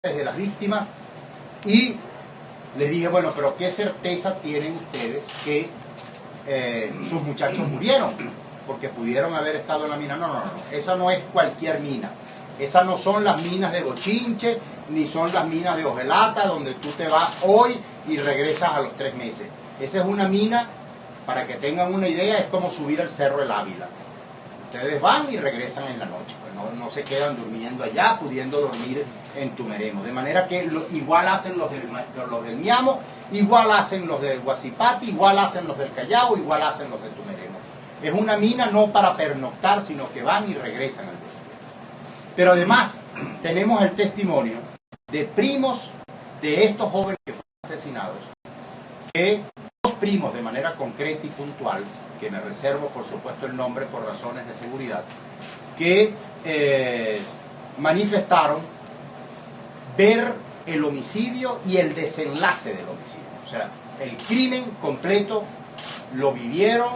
de las víctimas y les dije, bueno, pero ¿qué certeza tienen ustedes que sus muchachos murieron? Porque pudieron haber estado en la mina. No, esa no es cualquier mina. Esas no son las minas de Bochinche, ni son las minas de Ojelata, donde tú te vas hoy y regresas a los 3 meses. Esa es una mina, para que tengan una idea, es como subir el Cerro El Ávila. Ustedes van y regresan en la noche, pues no se quedan durmiendo allá, pudiendo dormir en Tumeremo. De manera que igual hacen los del Miamo, igual hacen los del Guasipati, igual hacen los del Callao, igual hacen los de Tumeremo. Es una mina no para pernoctar, sino que van y regresan al desierto. Pero además tenemos el testimonio de primos de estos jóvenes que fueron asesinados, que 2 primos de manera concreta y puntual, que me reservo por supuesto el nombre por razones de seguridad, que manifestaron ver el homicidio y el desenlace del homicidio. O sea, el crimen completo lo vivieron,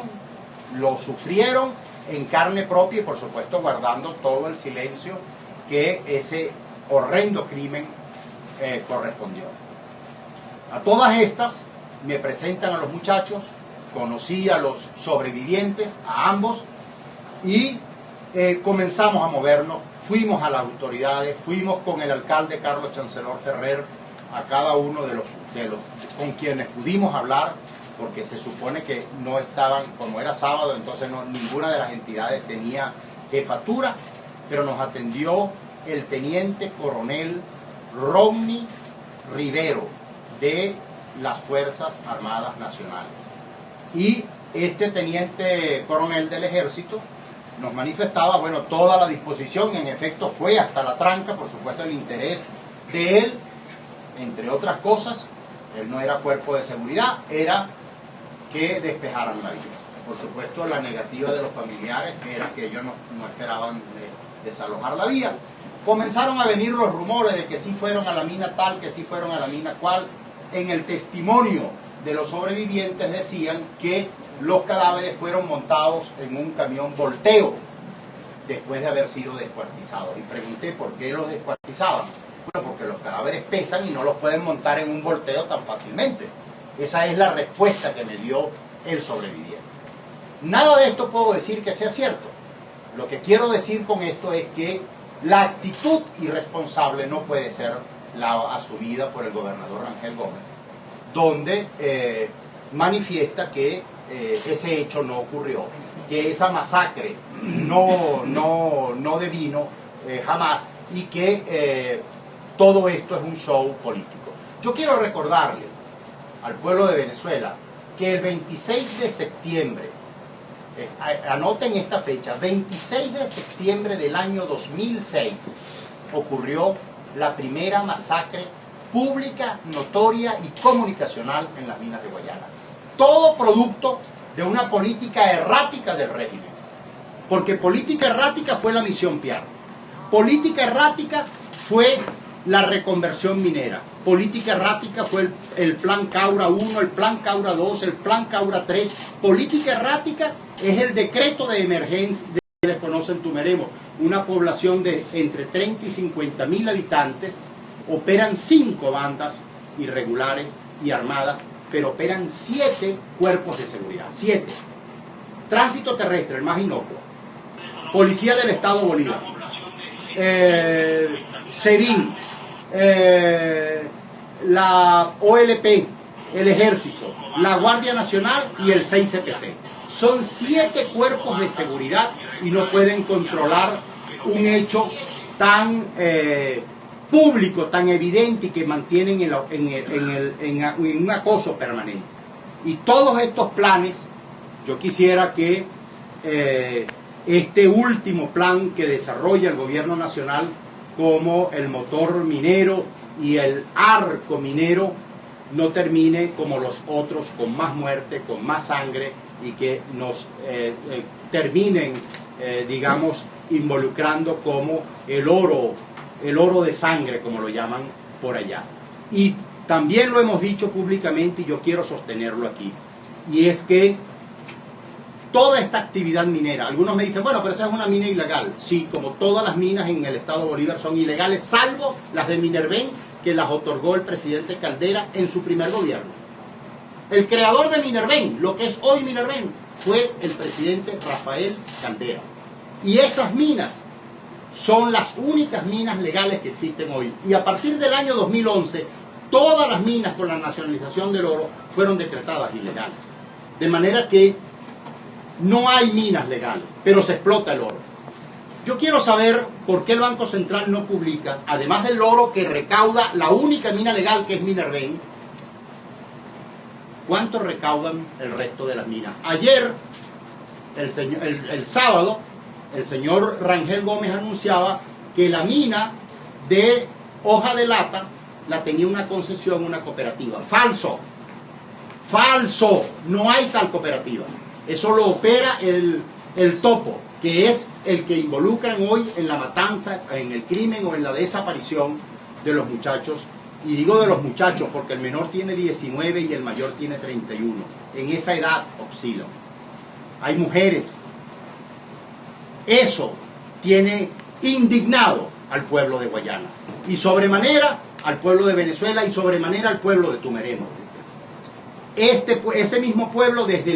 lo sufrieron en carne propia y por supuesto guardando todo el silencio que ese horrendo crimen correspondió. A todas estas me presentan a los muchachos, conocí a los sobrevivientes, a ambos, y comenzamos a movernos, fuimos a las autoridades, fuimos con el alcalde Carlos Chancellor Ferrer, a cada uno de los con quienes pudimos hablar, porque se supone que no estaban, como era sábado, entonces ninguna de las entidades tenía jefatura, pero nos atendió el teniente coronel Romney Rivero de las Fuerzas Armadas Nacionales. Y este teniente coronel del ejército nos manifestaba, bueno, toda la disposición, en efecto fue hasta la tranca, por supuesto el interés de él, entre otras cosas, él no era cuerpo de seguridad, era que despejaran la vía. Por supuesto la negativa de los familiares era que ellos no esperaban desalojar la vía. Comenzaron a venir los rumores de que sí fueron a la mina tal, que sí fueron a la mina cual. En el testimonio de los sobrevivientes decían que los cadáveres fueron montados en un camión volteo después de haber sido descuartizados. Y pregunté por qué los descuartizaban. Bueno, porque los cadáveres pesan y no los pueden montar en un volteo tan fácilmente. Esa es la respuesta que me dio el sobreviviente. Nada de esto puedo decir que sea cierto. Lo que quiero decir con esto es que la actitud irresponsable no puede ser la asumida por el gobernador Rangel Gómez, donde manifiesta que ese hecho no ocurrió, que esa masacre no devino jamás y que todo esto es un show político. Yo quiero recordarle al pueblo de Venezuela que el 26 de septiembre, anoten esta fecha, 26 de septiembre del año 2006, ocurrió la primera masacre pública, notoria y comunicacional en las minas de Guayana. Todo producto de una política errática del régimen. Porque política errática fue la misión Piar. Política errática fue la reconversión minera. Política errática fue el plan Caura 1, el plan Caura 2, el plan Caura 3. Política errática es el decreto de emergencia que desconocen Tumeremo. Una población de entre 30 y 50 mil habitantes, operan 5 bandas irregulares y armadas, pero operan 7 cuerpos de seguridad, 7. Tránsito terrestre, el más inocuo. Policía del Estado Bolívar. SEBIN, la OLP, el Ejército, la Guardia Nacional y el 6CPC. Son 7 cuerpos de seguridad y no pueden controlar un hecho tan público, tan evidente y que mantienen en un acoso permanente. Y todos estos planes, yo quisiera que este último plan que desarrolla el gobierno nacional como el motor minero y el arco minero no termine como los otros, con más muerte, con más sangre y que nos terminen, digamos, involucrando como el oro de sangre, como lo llaman por allá. Y también lo hemos dicho públicamente y yo quiero sostenerlo aquí, y es que toda esta actividad minera. Algunos me dicen, bueno, pero esa es una mina ilegal. Sí, como todas las minas en el estado Bolívar son ilegales, salvo las de Minervén, que las otorgó el presidente Caldera en su primer gobierno. El creador de Minervén, lo que es hoy Minervén, fue el presidente Rafael Caldera. Y esas minas son las únicas minas legales que existen hoy. Y a partir del año 2011, todas las minas con la nacionalización del oro fueron decretadas ilegales. De manera que no hay minas legales, pero se explota el oro. Yo quiero saber por qué el Banco Central no publica, además del oro que recauda la única mina legal que es Minervén, cuánto recaudan el resto de las minas. Ayer, el sábado, el señor Rangel Gómez anunciaba que la mina de Hoja de Lata la tenía una concesión, una cooperativa. ¡Falso! ¡Falso! No hay tal cooperativa. Eso lo opera el Topo, que es el que involucran hoy en la matanza, en el crimen o en la desaparición de los muchachos. Y digo de los muchachos porque el menor tiene 19 y el mayor tiene 31. En esa edad oscilan. Hay mujeres. Eso tiene indignado al pueblo de Guayana. Y sobremanera al pueblo de Venezuela y sobremanera al pueblo de Tumeremo. Ese mismo pueblo desde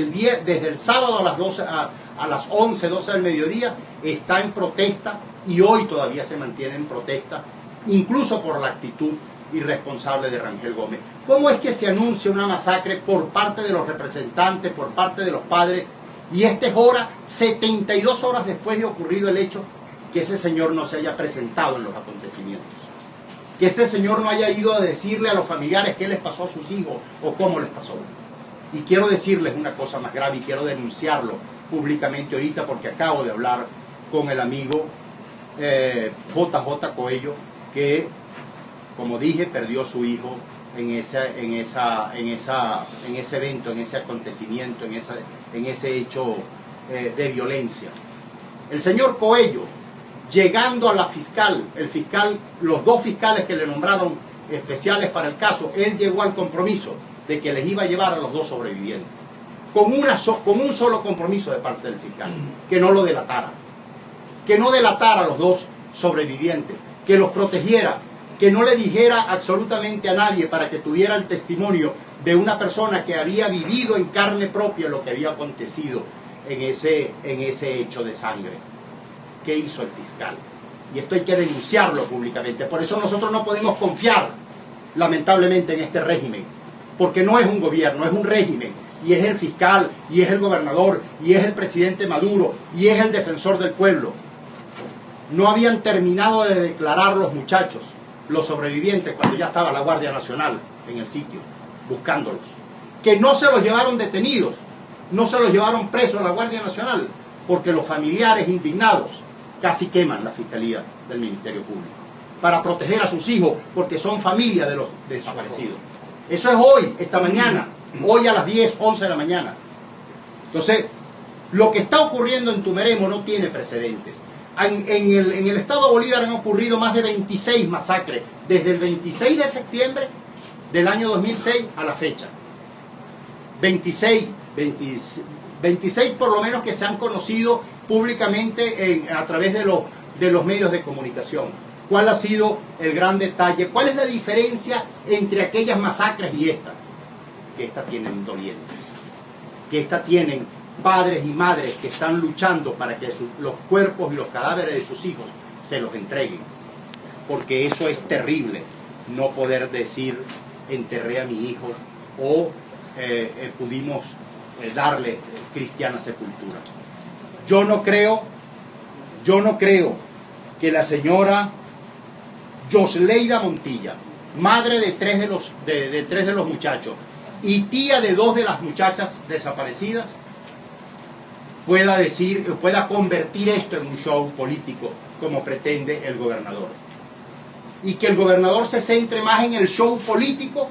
el sábado a las 11, 12 del mediodía está en protesta y hoy todavía se mantiene en protesta, incluso por la actitud irresponsable de Rangel Gómez. ¿Cómo es que se anuncia una masacre por parte de los representantes, por parte de los padres, y esta es 72 horas después de ocurrido el hecho, que ese señor no se haya presentado en los acontecimientos? Que este señor no haya ido a decirle a los familiares qué les pasó a sus hijos o cómo les pasó. Y quiero decirles una cosa más grave y quiero denunciarlo públicamente ahorita porque acabo de hablar con el amigo JJ Coello, que, como dije, perdió su hijo en ese evento, en ese acontecimiento, en ese hecho de violencia. El señor Coello, llegando a la fiscal, los dos fiscales que le nombraron especiales para el caso, él llegó al compromiso de que les iba a llevar a los dos sobrevivientes, con un solo compromiso de parte del fiscal, que no lo delatara, que no delatara a los dos sobrevivientes, que los protegiera, que no le dijera absolutamente a nadie para que tuviera el testimonio de una persona que había vivido en carne propia lo que había acontecido en ese hecho de sangre. ¿Qué hizo el fiscal? Y esto hay que denunciarlo públicamente. Por eso nosotros no podemos confiar, lamentablemente, en este régimen, porque no es un gobierno, es un régimen, y es el fiscal, y es el gobernador, y es el presidente Maduro, y es el defensor del pueblo. No habían terminado de declarar los muchachos, los sobrevivientes, cuando ya estaba la Guardia Nacional en el sitio, buscándolos. Que no se los llevaron detenidos, no se los llevaron presos a la Guardia Nacional, porque los familiares indignados casi queman la Fiscalía del Ministerio Público para proteger a sus hijos, porque son familia de los desaparecidos. Eso es hoy, esta mañana, hoy a las 10, 11 de la mañana. Entonces, lo que está ocurriendo en Tumeremo no tiene precedentes. En el estado Bolívar han ocurrido más de 26 masacres, desde el 26 de septiembre del año 2006 a la fecha. 26 por lo menos que se han conocido públicamente a través de los medios de comunicación. ¿Cuál ha sido el gran detalle? ¿Cuál es la diferencia entre aquellas masacres y esta? Que estas tienen dolientes, que estas tienen padres y madres que están luchando para que los cuerpos y los cadáveres de sus hijos se los entreguen. Porque eso es terrible, no poder decir enterré a mi hijo o pudimos darle cristiana sepultura. Yo no creo que la señora Yosleida Montilla, madre de tres de los muchachos y tía de 2 de las muchachas desaparecidas, pueda convertir esto en un show político como pretende el gobernador. Y que el gobernador se centre más en el show político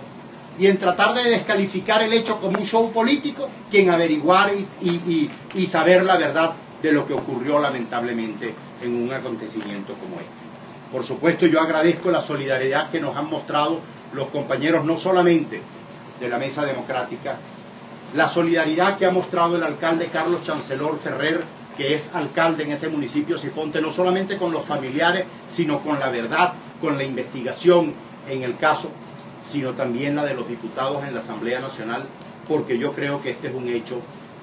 y en tratar de descalificar el hecho como un show político que en averiguar y saber la verdad de lo que ocurrió lamentablemente en un acontecimiento como este. Por supuesto, yo agradezco la solidaridad que nos han mostrado los compañeros no solamente de la Mesa Democrática, la solidaridad que ha mostrado el alcalde Carlos Chancelor Ferrer, que es alcalde en ese municipio Sifonte, no solamente con los familiares, sino con la verdad, con la investigación en el caso, sino también la de los diputados en la Asamblea Nacional, porque yo creo que este es un hecho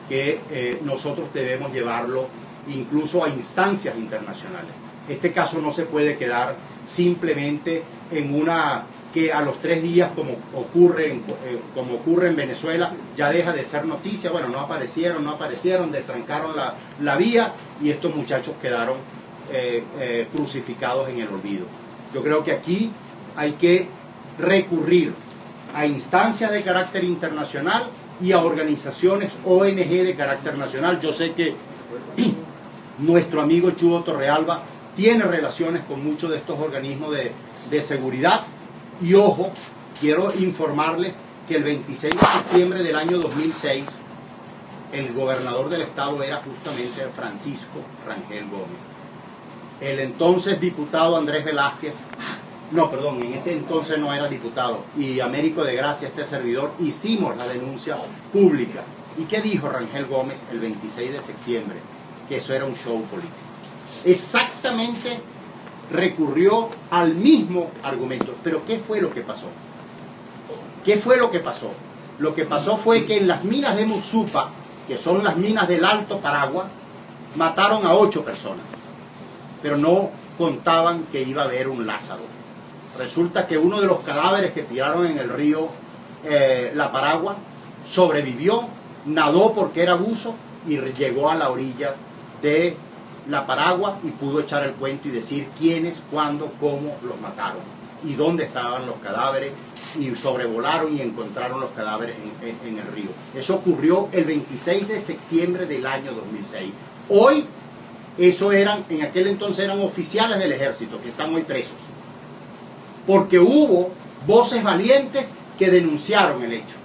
que nosotros debemos llevarlo incluso a instancias internacionales. Este caso no se puede quedar simplemente en una que a los 3 días, como ocurre en Venezuela, ya deja de ser noticia. Bueno, no aparecieron, destrancaron la vía y estos muchachos quedaron crucificados en el olvido. Yo creo que aquí hay que recurrir a instancias de carácter internacional y a organizaciones ONG de carácter nacional. Yo sé que nuestro amigo Chugo Torrealba tiene relaciones con muchos de estos organismos de seguridad. Y ojo, quiero informarles que el 26 de septiembre del año 2006, el gobernador del estado era justamente Francisco Rangel Gómez. El entonces diputado Andrés Velázquez, en ese entonces no era diputado, y Américo de Gracia, este servidor, hicimos la denuncia pública. ¿Y qué dijo Rangel Gómez el 26 de septiembre? Que eso era un show político. Exactamente recurrió al mismo argumento. Pero ¿qué fue lo que pasó? ¿Qué fue lo que pasó? Lo que pasó fue que en las minas de Mutsupa, que son las minas del Alto Paragua, mataron a 8 personas, pero no contaban que iba a haber un Lázaro. Resulta que uno de los cadáveres que tiraron en el río La Paragua sobrevivió, nadó porque era buzo y llegó a la orilla de La Paragua y pudo echar el cuento y decir quiénes, cuándo, cómo los mataron y dónde estaban los cadáveres, y sobrevolaron y encontraron los cadáveres en el río. Eso ocurrió el 26 de septiembre del año 2006. Hoy, en aquel entonces eran oficiales del ejército que están hoy presos, porque hubo voces valientes que denunciaron el hecho.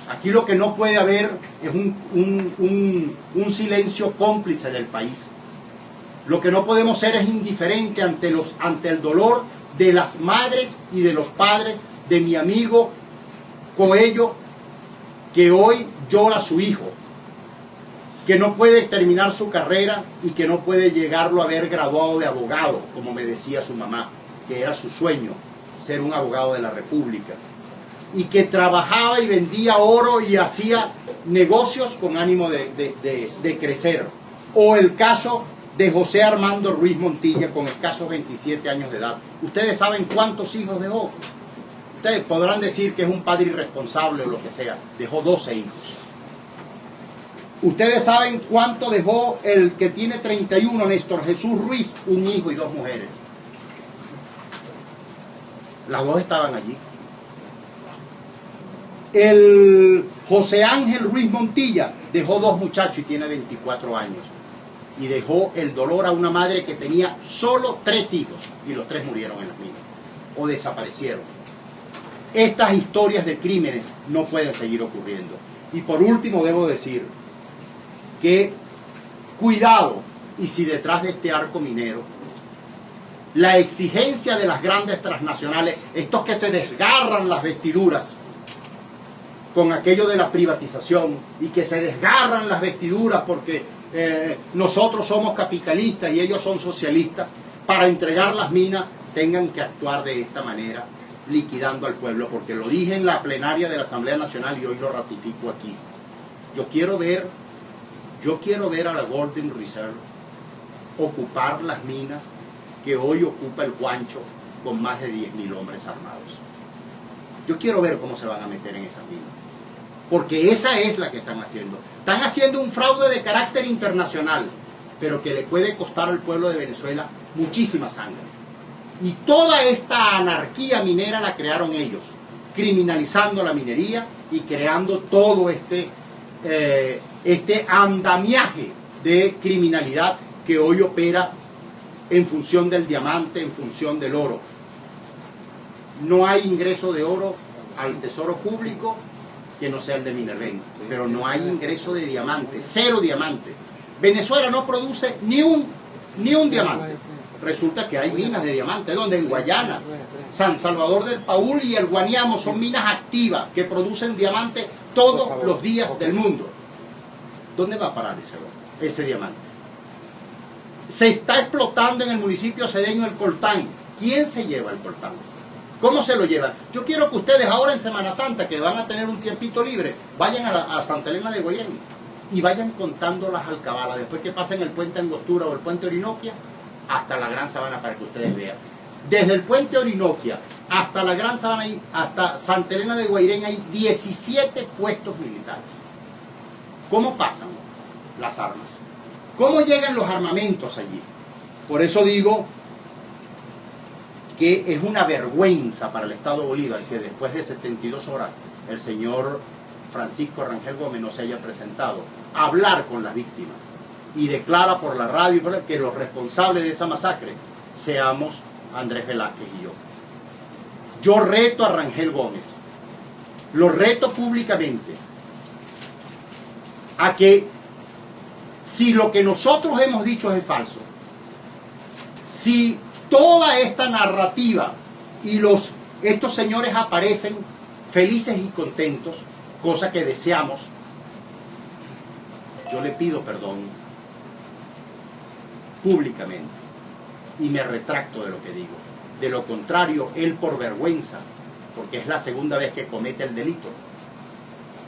Aquí lo que no puede haber es un silencio cómplice del país. Lo que no podemos ser es indiferente ante el dolor de las madres y de los padres de mi amigo Coello, que hoy llora a su hijo, que no puede terminar su carrera y que no puede llegarlo a haber graduado de abogado, como me decía su mamá, que era su sueño, ser un abogado de la República, y que trabajaba y vendía oro y hacía negocios con ánimo de crecer. O el caso de José Armando Ruiz Montilla, con escasos 27 años de edad. ¿Ustedes saben cuántos hijos dejó? Ustedes podrán decir que es un padre irresponsable o lo que sea. Dejó 12 hijos. ¿Ustedes saben cuánto dejó el que tiene 31, Néstor Jesús Ruiz? Un hijo y 2 mujeres. Las 2 estaban allí. El José Ángel Ruiz Montilla dejó 2 muchachos y tiene 24 años. Y dejó el dolor a una madre que tenía solo 3 hijos y los 3 murieron en las minas o desaparecieron. Estas historias de crímenes no pueden seguir ocurriendo. Y por último debo decir que cuidado, y si detrás de este arco minero la exigencia de las grandes transnacionales, estos que se desgarran las vestiduras con aquello de la privatización y que se desgarran las vestiduras porque nosotros somos capitalistas y ellos son socialistas, para entregar las minas tengan que actuar de esta manera, liquidando al pueblo, porque lo dije en la plenaria de la Asamblea Nacional y hoy lo ratifico aquí. Yo quiero ver a la Golden Reserve ocupar las minas que hoy ocupa el Guancho con más de 10.000 hombres armados. Yo quiero ver cómo se van a meter en esas minas, porque esa es la que están haciendo. Están haciendo un fraude de carácter internacional, pero que le puede costar al pueblo de Venezuela muchísima sangre. Y toda esta anarquía minera la crearon ellos, criminalizando la minería y creando todo este andamiaje de criminalidad que hoy opera en función del diamante, en función del oro. No hay ingreso de oro al tesoro público que no sea el de Minerven, pero no hay ingreso de diamante, 0 diamante. Venezuela no produce ni un diamante. Resulta que hay minas de diamante, donde en Guayana, San Salvador del Paúl y el Guaniamo son minas activas que producen diamante todos los días del mundo. ¿Dónde va a parar ese diamante? Se está explotando en el municipio cedeño el coltán. ¿Quién se lleva el coltán? ¿Cómo se lo lleva? Yo quiero que ustedes ahora en Semana Santa, que van a tener un tiempito libre, vayan a Santa Elena de Guairén y vayan contando las alcabalas después que pasen el puente Angostura o el puente Orinoquia hasta la Gran Sabana, para que ustedes vean. Desde el puente Orinoquia hasta la Gran Sabana, hasta Santa Elena de Guairén, hay 17 puestos militares. ¿Cómo pasan las armas? ¿Cómo llegan los armamentos allí? Por eso digo que es una vergüenza para el Estado Bolívar que después de 72 horas el señor Francisco Rangel Gómez no se haya presentado a hablar con las víctimas y declara por la radio que los responsables de esa masacre seamos Andrés Velázquez y yo. Yo reto a Rangel Gómez, lo reto públicamente, a que si lo que nosotros hemos dicho es falso, si toda esta narrativa y estos señores aparecen felices y contentos, cosa que deseamos, yo le pido perdón públicamente y me retracto de lo que digo. De lo contrario, él por vergüenza, porque es la segunda vez que comete el delito,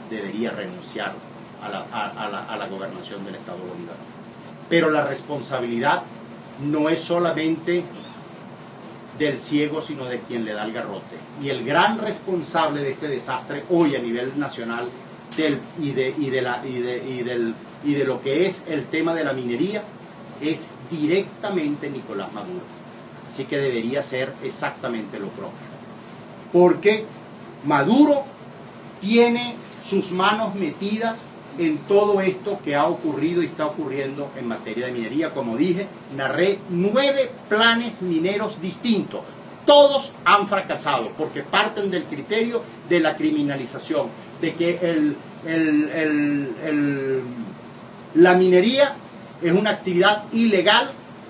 debería renunciar a la gobernación del Estado Bolívar. Pero la responsabilidad no es solamente del ciego, sino de quien le da el garrote. Y el gran responsable de este desastre hoy a nivel nacional y de lo que es el tema de la minería es directamente Nicolás Maduro. Así que debería ser exactamente lo propio. Porque Maduro tiene sus manos metidas en todo esto que ha ocurrido y está ocurriendo en materia de minería. Como dije, narré 9 planes mineros distintos. Todos han fracasado porque parten del criterio de la criminalización, de que la minería es una actividad ilegal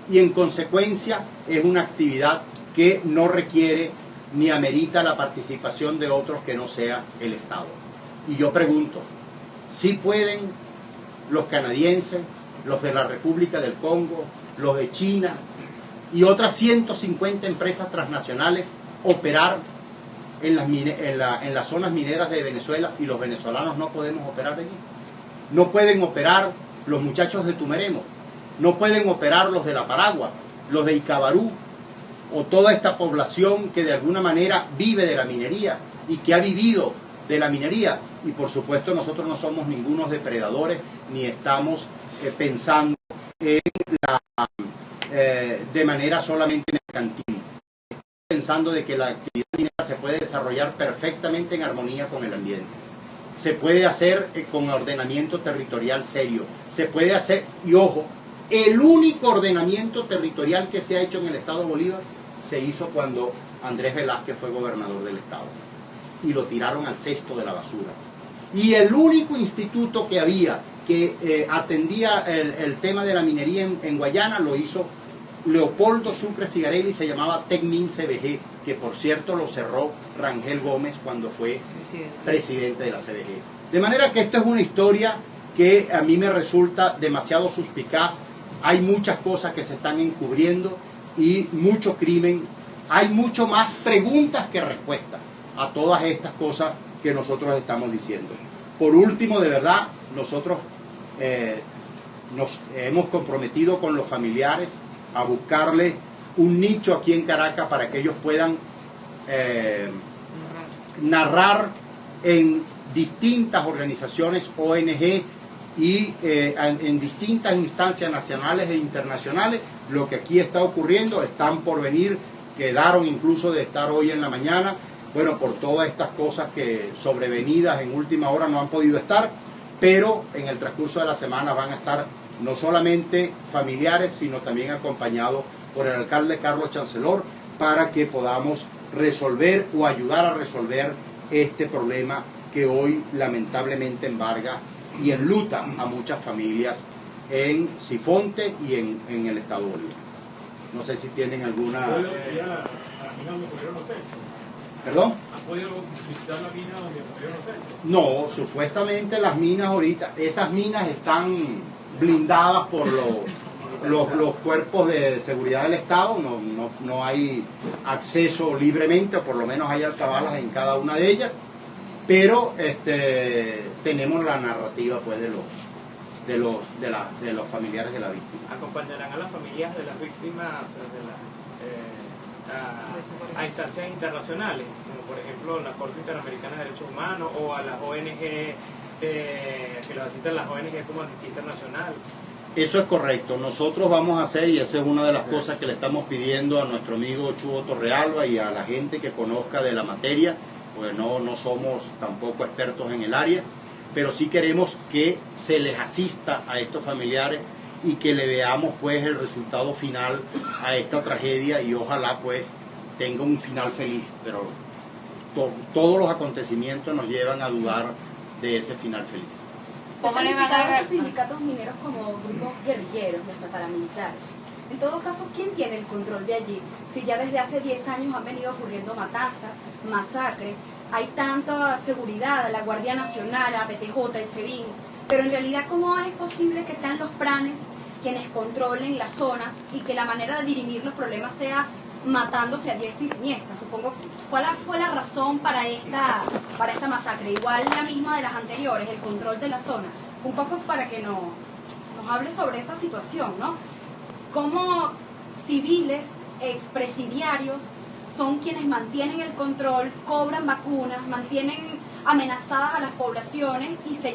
y en consecuencia es una actividad que no requiere ni amerita la participación de otros que no sea el Estado. Y yo pregunto, ¿sí pueden los canadienses, los de la República del Congo, los de China y otras 150 empresas transnacionales operar en las zonas mineras de Venezuela y los venezolanos no podemos operar allí? No pueden operar los muchachos de Tumeremo, no pueden operar los de La Paragua, los de Icabarú o toda esta población que de alguna manera vive de la minería y que ha vivido de la minería. Y por supuesto nosotros no somos ningunos depredadores ni estamos pensando en de manera solamente mercantil. Estamos pensando de que la actividad minera se puede desarrollar perfectamente en armonía con el ambiente. Se puede hacer con ordenamiento territorial serio. Se puede hacer, y ojo, el único ordenamiento territorial que se ha hecho en el Estado Bolívar se hizo cuando Andrés Velázquez fue gobernador del Estado. Y lo tiraron al cesto de la basura. Y el único instituto que había que atendía el tema de la minería en Guayana lo hizo Leopoldo Sucre Figarelli, se llamaba Tecmin CBG, que por cierto lo cerró Rangel Gómez cuando fue presidente de la CBG. De manera que esto es una historia que a mí me resulta demasiado suspicaz. Hay muchas cosas que se están encubriendo y mucho crimen. Hay mucho más preguntas que respuestas a todas estas cosas que nosotros estamos diciendo. Por último, de verdad, nosotros nos hemos comprometido con los familiares a buscarle un nicho aquí en Caracas para que ellos puedan narrar en distintas organizaciones ONG y en distintas instancias nacionales e internacionales lo que aquí está ocurriendo. Están por venir, quedaron incluso de estar hoy en la mañana. Bueno, por todas estas cosas que sobrevenidas en última hora no han podido estar, pero en el transcurso de la semana van a estar no solamente familiares, sino también acompañados por el alcalde Carlos Chancellor, para que podamos resolver o ayudar a resolver este problema que hoy lamentablemente embarga y enluta a muchas familias en Sifonte y en el Estado Bolívar. No sé si tienen alguna... ¿Perdón? ¿Han podido visitar la mina donde ocurrieron los hechos? No, supuestamente las minas ahorita, esas minas están blindadas por los cuerpos de seguridad del Estado, no hay acceso libremente, o por lo menos hay alcabalas en cada una de ellas, pero tenemos la narrativa pues de los familiares de la víctima. ¿Acompañarán a las familias de las víctimas a instancias internacionales, como por ejemplo la Corte Interamericana de Derechos Humanos o a las ONG que lo visitan las ONG como Amnistía Internacional? Eso es correcto. Nosotros vamos a hacer, y esa es una de las cosas que le estamos pidiendo a nuestro amigo Chugo Torrealba y a la gente que conozca de la materia, pues no somos tampoco expertos en el área, pero sí queremos que se les asista a estos familiares y que le veamos pues el resultado final a esta tragedia, y ojalá pues tenga un final feliz, pero todos los acontecimientos nos llevan a dudar de ese final feliz. Se han calificado a esos sindicatos mineros como grupos guerrilleros y hasta paramilitares. En todo caso, ¿quién tiene el control de allí? Si ya desde hace 10 años han venido ocurriendo matanzas, masacres, hay tanta seguridad, la Guardia Nacional, la PTJ, el SEBIN, pero en realidad, ¿cómo es posible que sean los pranes quienes controlen las zonas y que la manera de dirimir los problemas sea matándose a diestra y siniestra? Supongo, ¿cuál fue la razón para esta masacre? Igual la misma de las anteriores, el control de la zona. Un poco para que nos hable sobre esa situación, ¿no? Cómo civiles, expresidiarios, son quienes mantienen el control, cobran vacunas, mantienen amenazadas a las poblaciones y se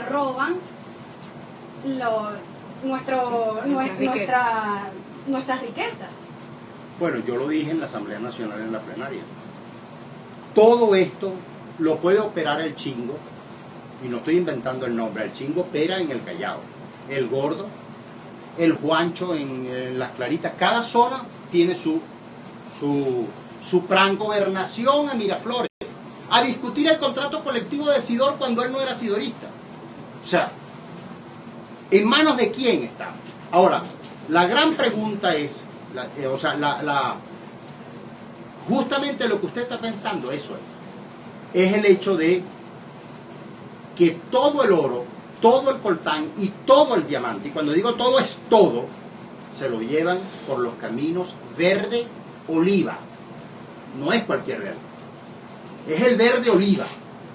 roban nuestras riquezas. Bueno, yo lo dije en la Asamblea Nacional en la plenaria. Todo esto lo puede operar el Chingo, y no estoy inventando el nombre, el Chingo opera en el Callao, el Gordo, el Juancho en Las Claritas. Cada zona tiene su plan. Gobernación a Miraflores, a discutir el contrato colectivo de Sidor cuando él no era sidorista. O sea, ¿en manos de quién estamos? Ahora, la gran pregunta es, justamente lo que usted está pensando, eso es el hecho de que todo el oro, todo el coltán y todo el diamante, y cuando digo todo es todo, se lo llevan por los caminos verde oliva. No es cualquier verde, es el verde oliva,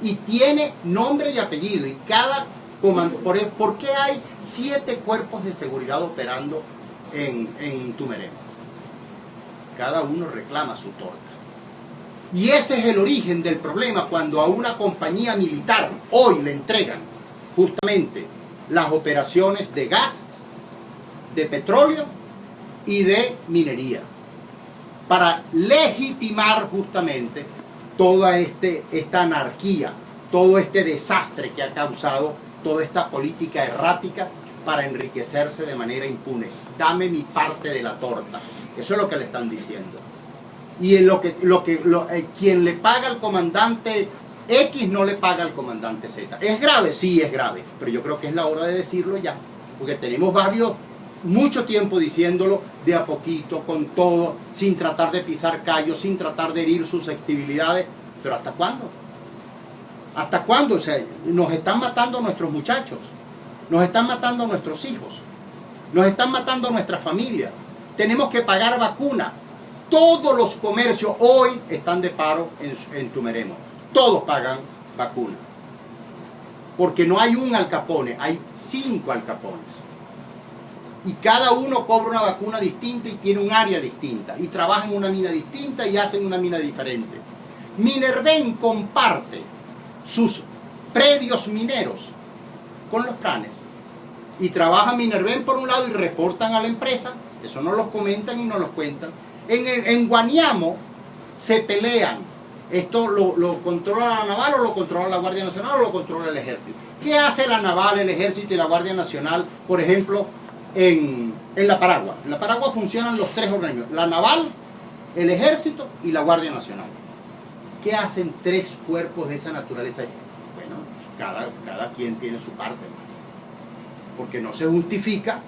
y tiene nombre y apellido, y cada comando. ¿Por qué hay 7 cuerpos de seguridad operando en Tumeremo? Cada uno reclama su torta. Y ese es el origen del problema, cuando a una compañía militar hoy le entregan justamente las operaciones de gas, de petróleo y de minería, para legitimar justamente toda esta anarquía, todo este desastre que ha causado toda esta política errática para enriquecerse de manera impune. Dame mi parte de la torta. Eso es lo que le están diciendo. Y en quien le paga al comandante X no le paga al comandante Z. ¿Es grave? Sí, es grave. Pero yo creo que es la hora de decirlo ya. Porque tenemos mucho tiempo diciéndolo de a poquito, con todo, sin tratar de pisar callos, sin tratar de herir susceptibilidades. Pero ¿hasta cuándo? ¿Hasta cuándo? O sea, nos están matando a nuestros muchachos, nos están matando a nuestros hijos, nos están matando a nuestra familia. Tenemos que pagar vacuna. Todos los comercios hoy están de paro en Tumeremo. Todos pagan vacuna. Porque no hay un Al Capone, hay 5 Al Capones. Y cada uno cobra una vacuna distinta y tiene un área distinta. Y trabaja en una mina distinta y hacen una mina diferente. Minerven comparte sus predios mineros con los planes. Y trabaja Minerven por un lado y reportan a la empresa. Eso no los comentan y no los cuentan. En Guaniamo se pelean. ¿Esto lo controla la Naval o lo controla la Guardia Nacional o lo controla el Ejército? ¿Qué hace la Naval, el Ejército y la Guardia Nacional, por ejemplo, en La Paragua? En La Paragua funcionan los 3 organismos: la Naval, el Ejército y la Guardia Nacional. ¿Qué hacen 3 cuerpos de esa naturaleza? Bueno, cada quien tiene su parte, porque no se justifica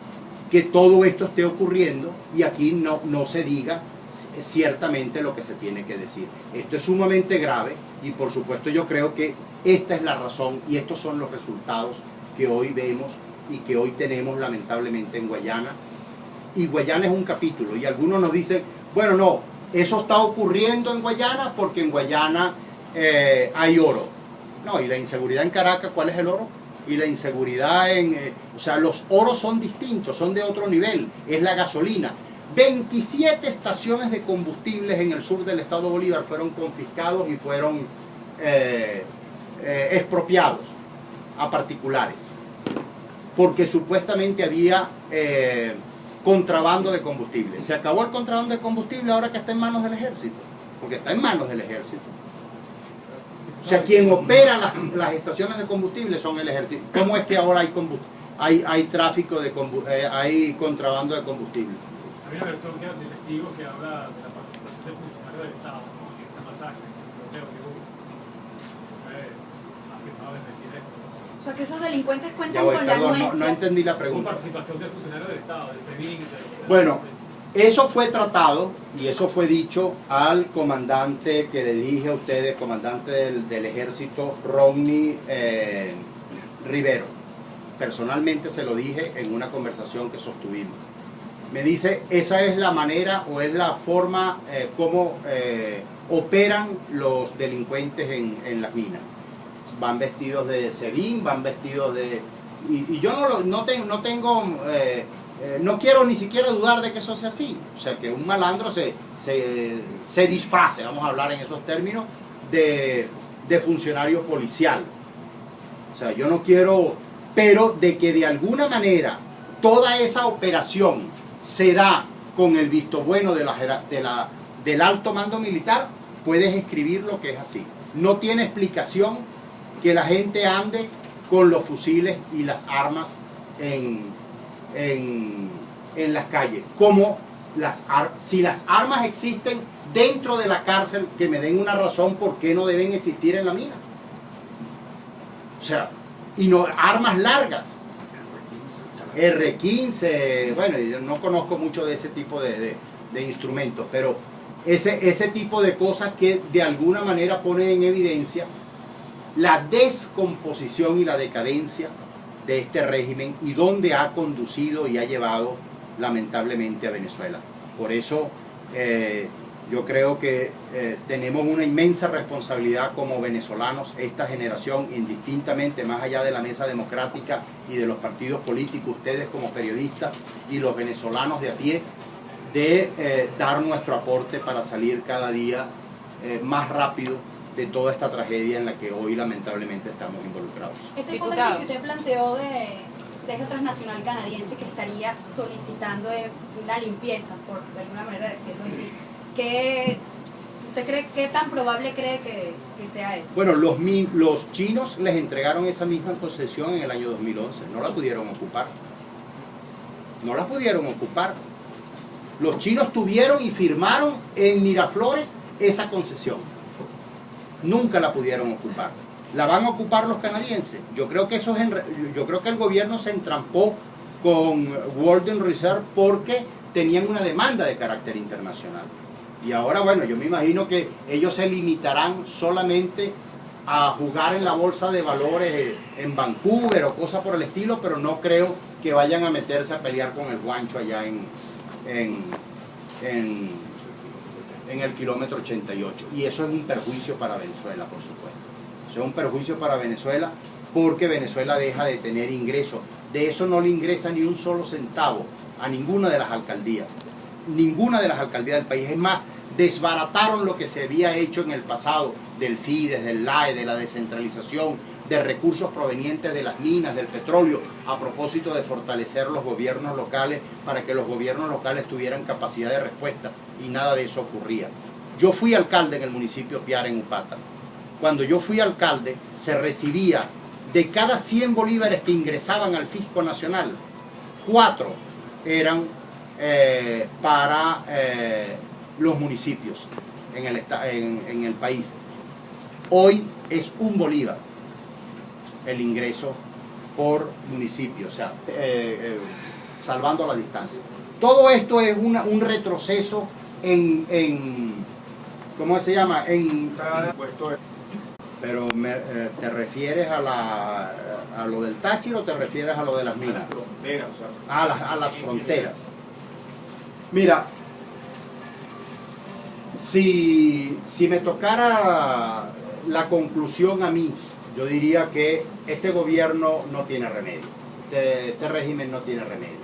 que todo esto esté ocurriendo y aquí no se diga ciertamente lo que se tiene que decir. Esto es sumamente grave y por supuesto yo creo que esta es la razón y estos son los resultados que hoy vemos y que hoy tenemos lamentablemente en Guayana. Y Guayana es un capítulo y algunos nos dicen, bueno, no, eso está ocurriendo en Guayana porque en Guayana hay oro. No, y la inseguridad en Caracas, ¿cuál es el oro? Y la inseguridad o sea, los oros son distintos, son de otro nivel, es la gasolina. 27 estaciones de combustibles en el sur del estado Bolívar fueron confiscados y fueron expropiados a particulares, porque supuestamente había contrabando de combustible. Se acabó el contrabando de combustible ahora que está en manos del ejército, porque está en manos del ejército. O sea, quien opera las estaciones de combustible son el ejército. ¿Cómo es que ahora hay tráfico de hay contrabando de combustible? Hay una versión de testigos que habla de la participación del funcionario del Estado en esta masacre. Creo que hubo. Afirmado desmentir esto. O sea, que esos delincuentes Ya cuentan voy, con la perdón, anuencia. no entendí la Hubo pregunta. participación del funcionario del Estado, del SEBIN. Bueno, eso fue tratado y eso fue dicho al comandante que le dije a ustedes, comandante del ejército, Rodney Rivero. Personalmente se lo dije en una conversación que sostuvimos. Me dice, esa es la manera o es la forma como operan los delincuentes en las minas. Van vestidos de SEBIN, van vestidos de... Y yo no quiero ni siquiera dudar de que eso sea así. O sea, que un malandro se disfrace, vamos a hablar en esos términos, de funcionario policial. O sea, yo no quiero... Pero de que de alguna manera toda esa operación se da con el visto bueno del alto mando militar, puedes escribir lo que es así. No tiene explicación que la gente ande con los fusiles y las armas en las calles. Como si las armas existen dentro de la cárcel, que me den una razón por qué no deben existir en la mina. O sea, y no armas largas. R15, bueno, yo no conozco mucho de ese tipo de instrumentos, pero ese tipo de cosas que de alguna manera ponen en evidencia la descomposición y la decadencia de este régimen y dónde ha conducido y ha llevado lamentablemente a Venezuela. Por eso yo creo que tenemos una inmensa responsabilidad como venezolanos, esta generación, indistintamente, más allá de la mesa democrática y de los partidos políticos, ustedes como periodistas y los venezolanos de a pie, de dar nuestro aporte para salir cada día más rápido de toda esta tragedia en la que hoy lamentablemente estamos involucrados. Esa hipótesis que usted planteó de esta transnacional canadiense que estaría solicitando una limpieza, por de alguna manera decirlo así, ¿usted cree qué tan probable cree que sea eso? Bueno, los chinos les entregaron esa misma concesión en el año 2011, no la pudieron ocupar. No la pudieron ocupar. Los chinos tuvieron y firmaron en Miraflores esa concesión. Nunca la pudieron ocupar. ¿La van a ocupar los canadienses? Yo creo que yo creo que el gobierno se entrampó con Golden Reserve porque tenían una demanda de carácter internacional. Y ahora, bueno, yo me imagino que ellos se limitarán solamente a jugar en la bolsa de valores en Vancouver o cosas por el estilo, pero no creo que vayan a meterse a pelear con el guancho allá en el kilómetro 88. Y eso es un perjuicio para Venezuela, por supuesto. Eso es un perjuicio para Venezuela porque Venezuela deja de tener ingresos. De eso no le ingresa ni un solo centavo a ninguna de las alcaldías. Ninguna de las alcaldías del país. Es más, desbarataron lo que se había hecho en el pasado del FIDES, del LAE, de la descentralización, de recursos provenientes de las minas, del petróleo, a propósito de fortalecer los gobiernos locales para que los gobiernos locales tuvieran capacidad de respuesta, y nada de eso ocurría. Yo fui alcalde en el municipio Piara, en Upata. Cuando yo fui alcalde, se recibía de cada 100 bolívares que ingresaban al Fisco Nacional, 4 eran para los municipios en el país. Hoy es 1 bolívar el ingreso por municipio, o sea, salvando la distancia. Todo esto es un retroceso ¿cómo se llama? Puesto Pero ¿te refieres a lo del Táchira o te refieres a lo de las minas? fronteras, o sea, A las fronteras. Mira, si me tocara la conclusión a mí, yo diría que este gobierno no tiene remedio. Este régimen no tiene remedio.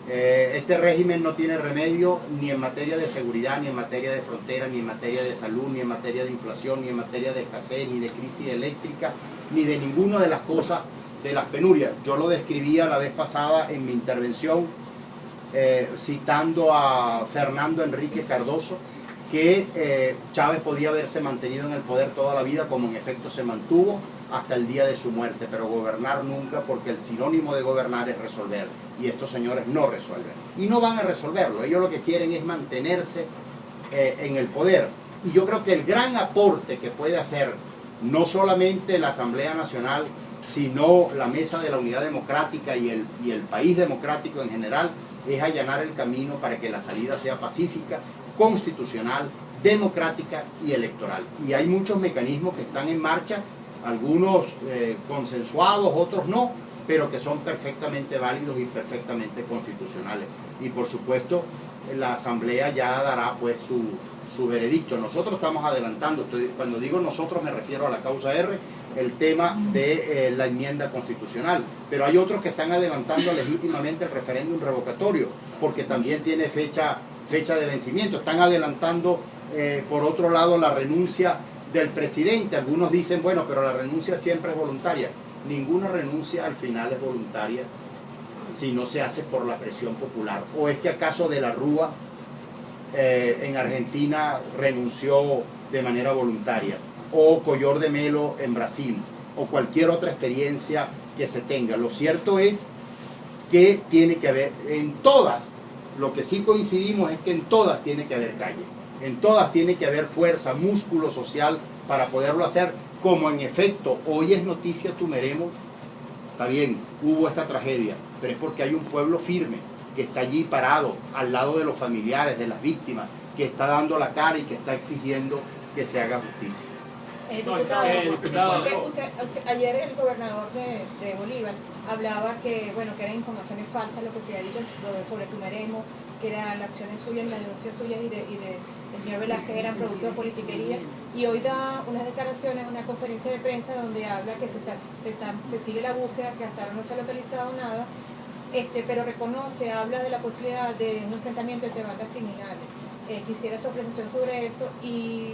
Este régimen no tiene remedio ni en materia de seguridad, ni en materia de frontera, ni en materia de salud, ni en materia de inflación, ni en materia de escasez, ni de crisis eléctrica, ni de ninguna de las cosas de las penurias. Yo lo describía la vez pasada en mi intervención, citando a Fernando Enrique Cardoso, que Chávez podía haberse mantenido en el poder toda la vida, como en efecto se mantuvo hasta el día de su muerte, pero gobernar nunca, porque el sinónimo de gobernar es resolver, y estos señores no resuelven, y no van a resolverlo. Ellos lo que quieren es mantenerse en el poder, y yo creo que el gran aporte que puede hacer no solamente la Asamblea Nacional, sino la Mesa de la Unidad Democrática y el país democrático en general, es allanar el camino para que la salida sea pacífica, constitucional, democrática y electoral. Y hay muchos mecanismos que están en marcha, algunos consensuados, otros no, pero que son perfectamente válidos y perfectamente constitucionales. Y por supuesto, la Asamblea ya dará pues su veredicto. Nosotros estamos adelantando, cuando digo nosotros me refiero a la causa R, el tema de la enmienda constitucional, pero hay otros que están adelantando legítimamente el referéndum revocatorio, porque también tiene fecha de vencimiento. Están adelantando por otro lado la renuncia del presidente. Algunos dicen, bueno, pero la renuncia siempre es voluntaria. Ninguna renuncia al final es voluntaria si no se hace por la presión popular. ¿O es que acaso De la Rúa en Argentina renunció de manera voluntaria? ¿O Collor de Melo en Brasil? ¿O cualquier otra experiencia que se tenga? Lo cierto es que tiene que haber, en todas, lo que sí coincidimos es que en todas tiene que haber calle. En todas tiene que haber fuerza, músculo social para poderlo hacer, como en efecto hoy es noticia Tumeremo. Está bien, hubo esta tragedia, pero es porque hay un pueblo firme que está allí parado al lado de los familiares, de las víctimas, que está dando la cara y que está exigiendo que se haga justicia. Diputado. Ayer el gobernador de Bolívar hablaba que, bueno, que eran informaciones falsas lo que se había dicho sobre Tumeremo, que eran acciones suyas y las denuncias suyas y del señor Velázquez eran producto de politiquería, y hoy da unas declaraciones, una conferencia de prensa donde habla que se sigue la búsqueda, que hasta ahora no se ha localizado nada, pero reconoce, habla de la posibilidad de un enfrentamiento entre bandas criminales. Quisiera su apreciación sobre eso. Y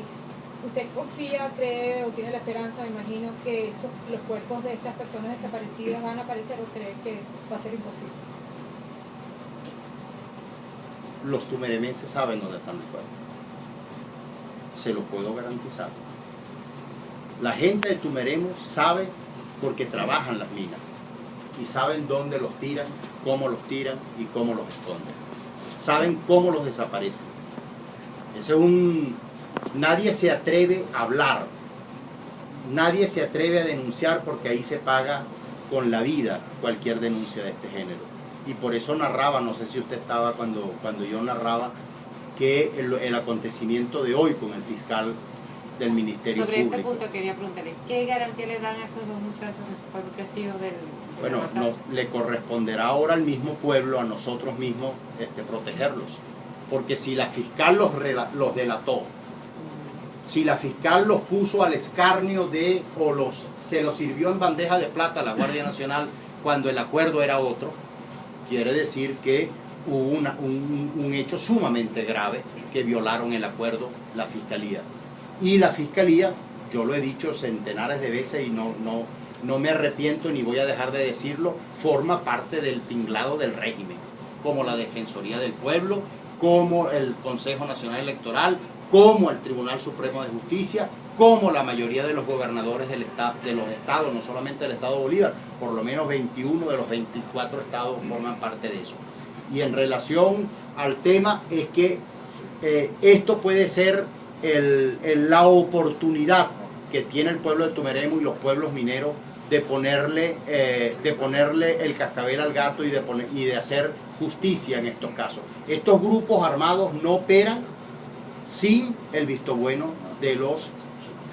¿usted confía, cree o tiene la esperanza, me imagino, que los cuerpos de estas personas desaparecidas van a aparecer, o cree que va a ser imposible? Los tumeremenses saben dónde están los cuerpos. Se los puedo garantizar. La gente de Tumeremo sabe, porque trabajan las minas y saben dónde los tiran, cómo los tiran y cómo los esconden. Saben cómo los desaparecen. Ese es nadie se atreve a hablar, nadie se atreve a denunciar, porque ahí se paga con la vida cualquier denuncia de este género. Y por eso narraba, no sé si usted estaba cuando yo narraba, que el acontecimiento de hoy con el fiscal del Ministerio Sobre Público. ese punto quería preguntarle, ¿qué garantía le dan a esos dos muchachos que fueron testigos del Bueno, le corresponderá ahora al mismo pueblo, a nosotros mismos, protegerlos. Porque si la fiscal los delató, si la fiscal los puso al escarnio se los sirvió en bandeja de plata a la Guardia Nacional cuando el acuerdo era otro, quiere decir que hubo un hecho sumamente grave, que violaron el acuerdo la Fiscalía. Y la Fiscalía, yo lo he dicho centenares de veces y no me arrepiento ni voy a dejar de decirlo, forma parte del tinglado del régimen, como la Defensoría del Pueblo, como el Consejo Nacional Electoral, como el Tribunal Supremo de Justicia, como la mayoría de los gobernadores de los estados, no solamente del estado de Bolívar, por lo menos 21 de los 24 estados forman parte de eso. Y en relación al tema es que esto puede ser la oportunidad que tiene el pueblo de Tumeremo y los pueblos mineros de ponerle el cascabel al gato y de hacer justicia en estos casos. Estos grupos armados no operan sin el visto bueno de los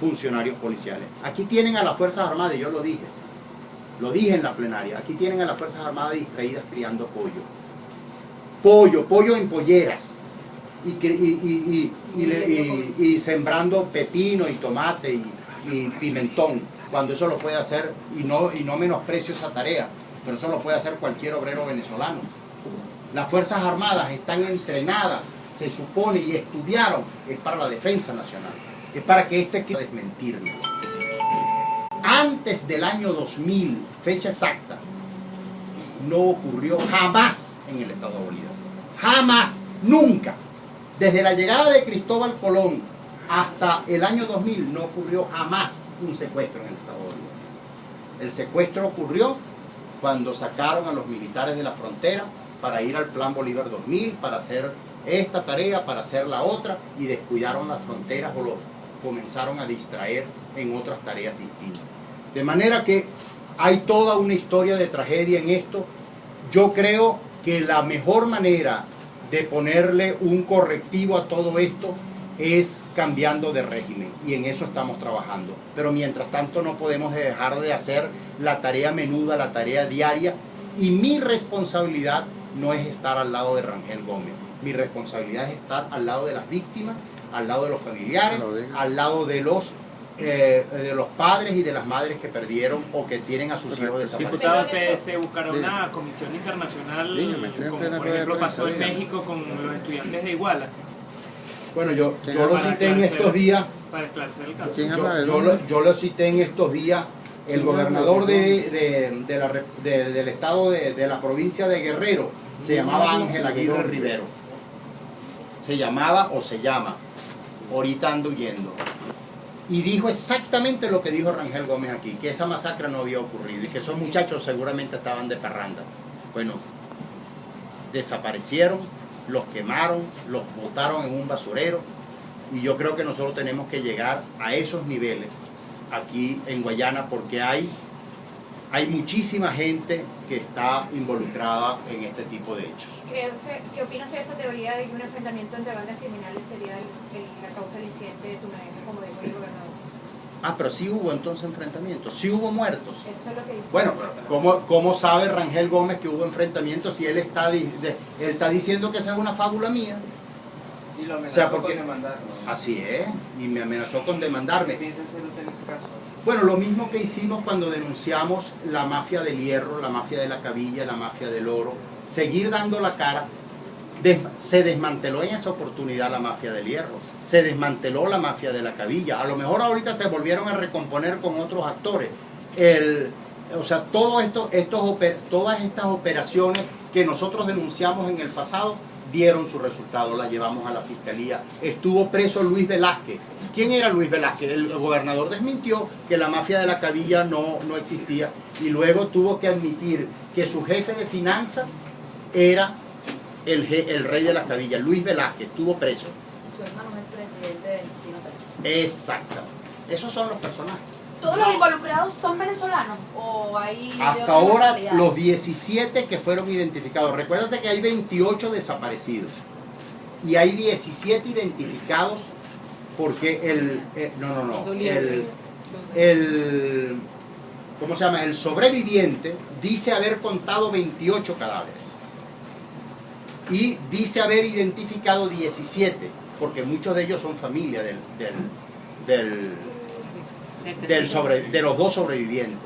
funcionarios policiales. Aquí tienen a las Fuerzas Armadas, y yo lo dije en la plenaria, aquí tienen a las Fuerzas Armadas distraídas criando pollo en polleras, y sembrando pepino y tomate y pimentón, cuando eso lo puede hacer, y no menosprecio esa tarea, pero eso lo puede hacer cualquier obrero venezolano. Las Fuerzas Armadas están entrenadas, se supone, y estudiaron, es para la defensa nacional, es para que desmentirme. Antes del año 2000, fecha exacta, no ocurrió jamás en el estado de Bolívar. Jamás, nunca. Desde la llegada de Cristóbal Colón hasta el año 2000 no ocurrió jamás un secuestro en el estado de Bolívar. El secuestro ocurrió cuando sacaron a los militares de la frontera para ir al Plan Bolívar 2000, para hacer esta tarea, para hacer la otra, y descuidaron las fronteras o lo comenzaron a distraer en otras tareas distintas. De manera que hay toda una historia de tragedia en esto. Yo creo que la mejor manera de ponerle un correctivo a todo esto es cambiando de régimen, y en eso estamos trabajando. Pero mientras tanto no podemos dejar de hacer la tarea menuda, la tarea diaria, y mi responsabilidad no es estar al lado de Rangel Gómez. Mi responsabilidad es estar al lado de las víctimas, al lado de los familiares, al lado de los padres y de las madres que perdieron o que tienen a sus hijos desaparecidos. Diputado, se buscará una comisión internacional, como por ejemplo pasó en México con los estudiantes de Iguala. Bueno, yo lo cité en estos días. Para esclarecer el caso. Yo lo cité en estos días. El gobernador del estado de la provincia de Guerrero se llamaba Ángel Aguirre Rivero. Se llamaba o se llama. Ahorita ando huyendo. Y dijo exactamente lo que dijo Rangel Gómez aquí, que esa masacre no había ocurrido y que esos muchachos seguramente estaban de parranda. Bueno, desaparecieron, los quemaron, los botaron en un basurero, y yo creo que nosotros tenemos que llegar a esos niveles aquí en Guayana, porque hay muchísima gente que está involucrada en este tipo de hechos. ¿Qué opina usted de esa teoría de que un enfrentamiento entre bandas criminales sería la causa del incidente de Tumarenga, como dijo el gobernador? Ah, pero sí hubo entonces enfrentamientos, sí hubo muertos. Eso es lo que dice. Bueno, pero ¿cómo sabe Rangel Gómez que hubo enfrentamientos si él está diciendo que esa es una fábula mía? Y lo amenazó porque, con demandarlo. Así es, y me amenazó con demandarme. ¿Qué piensa hacer usted en ese caso? Bueno, lo mismo que hicimos cuando denunciamos la mafia del hierro, la mafia de la cabilla, la mafia del oro. Seguir dando la cara. Se desmanteló en esa oportunidad la mafia del hierro, se desmanteló la mafia de la cabilla. A lo mejor ahorita se volvieron a recomponer con otros actores. O sea, todas estas operaciones que nosotros denunciamos en el pasado dieron su resultado, las llevamos a la fiscalía. Estuvo preso Luis Velázquez. ¿Quién era Luis Velázquez? El gobernador desmintió que la mafia de la cabilla no existía, y luego tuvo que admitir que su jefe de finanzas era el rey de la cabilla, Luis Velázquez. Estuvo preso. Su hermano es el presidente del Destino Táchira. Exactamente. Esos son los personajes. ¿Todos los involucrados son venezolanos o hay hasta ahora los 17 que fueron identificados? Recuérdate que hay 28 desaparecidos y hay 17 identificados, porque ¿cómo se llama? El sobreviviente dice haber contado 28 cadáveres y dice haber identificado 17, porque muchos de ellos son familia de los dos sobrevivientes,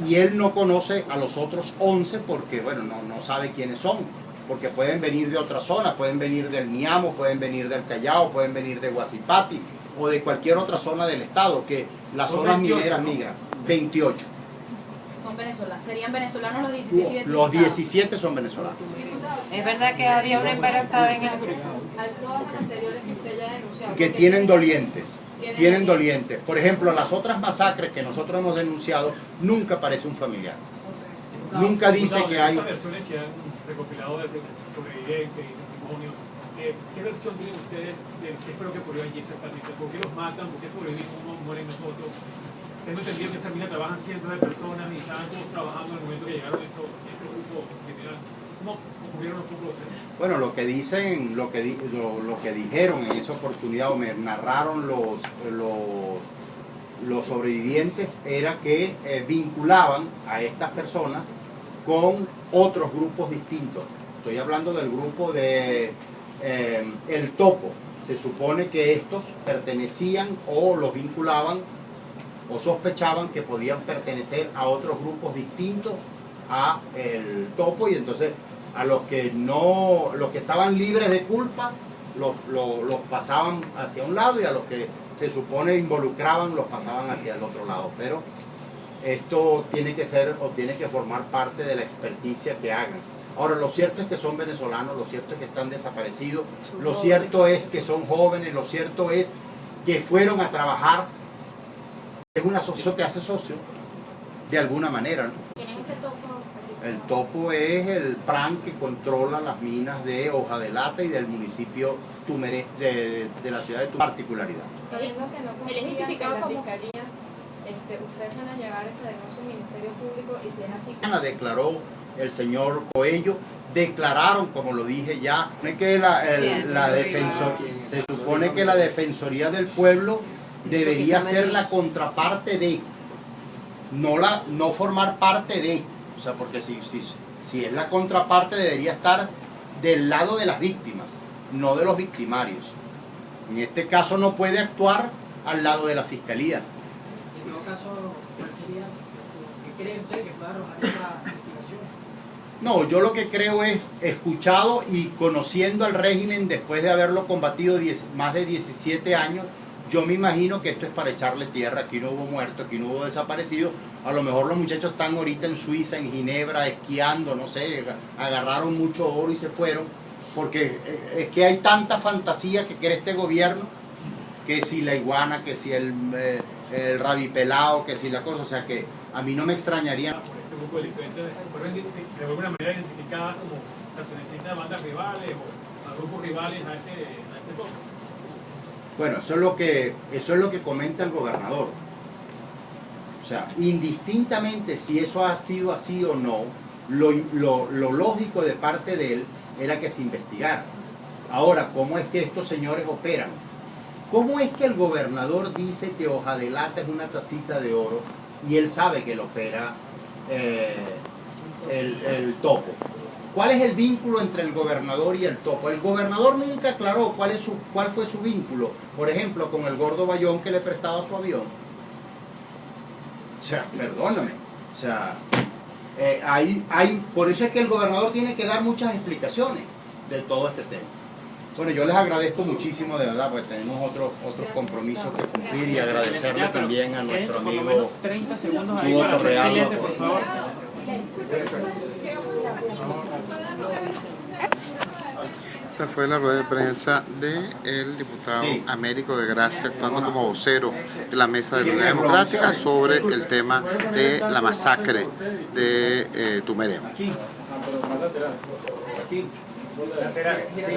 y él no conoce a los otros 11 porque, bueno, no sabe quiénes son, porque pueden venir de otra zona, pueden venir del Niamo, pueden venir del Callao, pueden venir de Guasipati o de cualquier otra zona del estado, que las zonas mineras migran. 28. Son venezolanos. ¿Serían venezolanos los 17 identificados? Los 17 son venezolanos. Es verdad que había una embarazada en el grupo. Todas las anteriores que usted ya ha denunciado. Que tienen dolientes. Tienen dolientes. Por ejemplo, las otras masacres que nosotros hemos denunciado, nunca aparece un familiar. Nunca dice que hay... Estas versiones que han recopilado de sobrevivientes y testimonios, ¿qué versión tienen ustedes de qué fue lo que ocurrió allí exactamente? ¿Por qué los matan? ¿Por qué sobrevivimos? ¿Cómo mueren nosotros? Tengo entendido que en esa mina trabajan cientos de personas y estaban todos trabajando en el momento que llegaron estos grupos criminales. ¿Cómo ocurrieron los procesos? Bueno, lo que dicen, lo que dijeron en esa oportunidad, o me narraron los sobrevivientes, era que vinculaban a estas personas con otros grupos distintos. Estoy hablando del grupo de El Topo. Se supone que estos pertenecían o los vinculaban o sospechaban que podían pertenecer a otros grupos distintos a El Topo, y entonces a los que estaban libres de culpa los pasaban hacia un lado, y a los que se supone involucraban los pasaban hacia el otro lado. Pero esto tiene que ser o tiene que formar parte de la experticia que hagan. Ahora, lo cierto es que son venezolanos, lo cierto es que están desaparecidos, lo cierto es que son jóvenes, lo cierto es que fueron a trabajar. Eso te hace socio de alguna manera, ¿no? ¿Quién es ese topo? El Topo es el PRAN que controla las minas de Hoja de Lata y del municipio Tumeré, de la ciudad de Tumeré. Particularidad. Sabiendo que no Él es confían en identificado la como- fiscalía, ustedes van a llevar esa denuncia al Ministerio Público, y si es así, Ana declaró el señor Coello, declararon, como lo dije ya, que se supone que la Defensoría del Pueblo debería ser la contraparte de, no formar parte de, o sea, porque si es la contraparte debería estar del lado de las víctimas, no de los victimarios. En este caso no puede actuar al lado de la Fiscalía. En todo caso, ¿cuál sería? ¿Qué cree usted que pueda arrojar esa investigación? No, yo lo que creo es, escuchado y conociendo al régimen después de haberlo combatido más de 17 años, yo me imagino que esto es para echarle tierra. Aquí no hubo muertos, aquí no hubo desaparecidos. A lo mejor los muchachos están ahorita en Suiza, en Ginebra, esquiando, no sé, agarraron mucho oro y se fueron, porque es que hay tanta fantasía que quiere este gobierno, que si la iguana, que si el rabipelado, que si la cosa, o sea que a mí no me extrañaría. Este grupo de delincuentes fueron de alguna manera identificadas como pertenecientes a bandas rivales o a grupos rivales a este topo. Bueno, eso es lo que comenta el gobernador. O sea, indistintamente si eso ha sido así o no, lo lógico de parte de él era que se investigara. Ahora, ¿cómo es que estos señores operan? ¿Cómo es que el gobernador dice que Hoja de Lata es una tacita de oro y él sabe que lo opera el Topo? ¿Cuál es el vínculo entre el gobernador y el Topo? El gobernador nunca aclaró cuál fue su vínculo, por ejemplo, con el gordo Bayón que le prestaba su avión. O sea, perdóname. O sea, por eso es que el gobernador tiene que dar muchas explicaciones de todo este tema. Bueno, yo les agradezco muchísimo, de verdad, porque tenemos otros compromisos que cumplir, y agradecerle Ya, pero también a nuestro quédense por lo amigo menos 30 segundos ahí Chugo para hacer Torrealba. silente, por favor. Esta fue la rueda de prensa del diputado Sí. Américo de Gracia, actuando como vocero de la Mesa de la Unidad Democrática sobre el tema de la masacre de Tumeremo. Aquí. Aquí. Lateral. Sí.